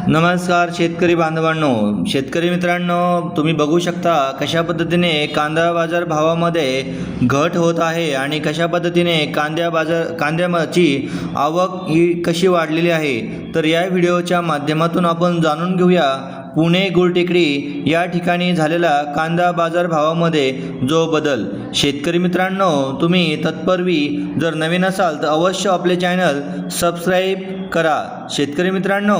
नमस्कार शेतकरी बांधवांनो, शेतकरी मित्रांनो, तुम्ही बघू शकता कशा पद्धतीने कांदा बाजार भावामध्ये घट होत आहे आणि कशा पद्धतीने कांद्याची आवक ही कशी वाढलेली आहे। तर या व्हिडिओच्या माध्यमातून आपण जाणून घेऊया पुणे गुलटेकडी या ठिकाणी झालेला कांदा बाजार भावामध्ये जो बदल। शेतकरी मित्रांनो, तुम्ही तत्पूर्वी जर नवीन असाल तर अवश्य आपले चॅनल सबस्क्राईब करा। शेतकरी मित्रांनो,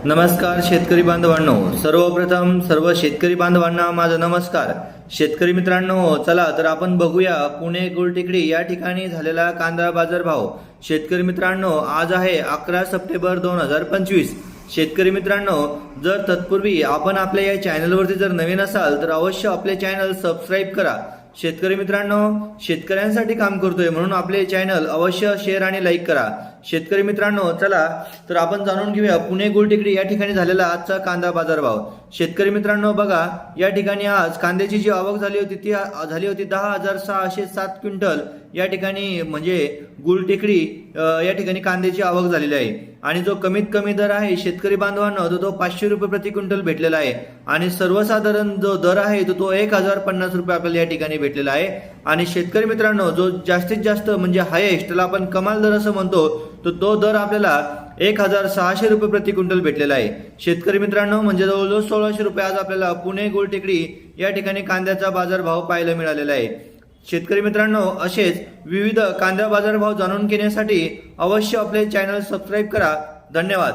नमस्कार शेतकरी बांधवांनो, सर्वप्रथम सर्व शेतकरी बांधवांना माझा नमस्कार। शेतकरी मित्रांनो, चला तर आपण बघूया पुणे गुलटेकडी या ठिकाणी झालेला कांदा बाजार भाव। शेतकरी मित्रांनो, आज आहे 11 सप्टेंबर 2025। शेतकरी मित्रांनो, जर तत्पूर्वी आपण आपल्या या चॅनलवरती जर नवीन असाल तर अवश्य आपले चॅनल सबस्क्राईब करा। शेतकरी मित्रांनो, शेतकऱ्यांसाठी काम करतोय म्हणून आपले चॅनल अवश्य शेअर आणि लाईक करा। शेतकरी मित्रांनो, चला तर आपण जाणून घेऊया पुणे गुलटेकडी या ठिकाणी झालेला आजचा कांदा बाजार भाव। शेतकरी मित्रांनो, बघा या ठिकाणी आज कांद्याची जी आवक झाली होती ती झाली होती 10,607 क्विंटल या ठिकाणी, म्हणजे गुलटेकडी या ठिकाणी कांद्याची आवक झालेली आहे। आणि जो कमीत कमी दर आहे शेतकरी बांधवांनो तो 500 रुपये प्रति क्विंटल भेटलेला आहे। आणि सर्वसाधारण जो दर आहे तो 1050 रुपये आपल्याला या ठिकाणी भेटलेला आहे। आणि शेतकरी मित्रांनो, जो जास्तीत जास्त म्हणजे हायेस्ट त्याला आपण कमाल दर असं म्हणतो, तो दर आपल्याला 1600 रुपये प्रति क्विंटल भेटलेला आहे। शेतकरी मित्रांनो, म्हणजे जवळजवळ 1600 रुपये आज आपल्याला पुणे गुलटेकडी या ठिकाणी कांद्याचा बाजार भाव पाहायला मिळालेला आहे। शेतकरी मित्रांनो, असेच विविध कांदा बाजार भाव जाणून घेण्यासाठी अवश्य आपले चॅनल सबस्क्राईब करा। धन्यवाद।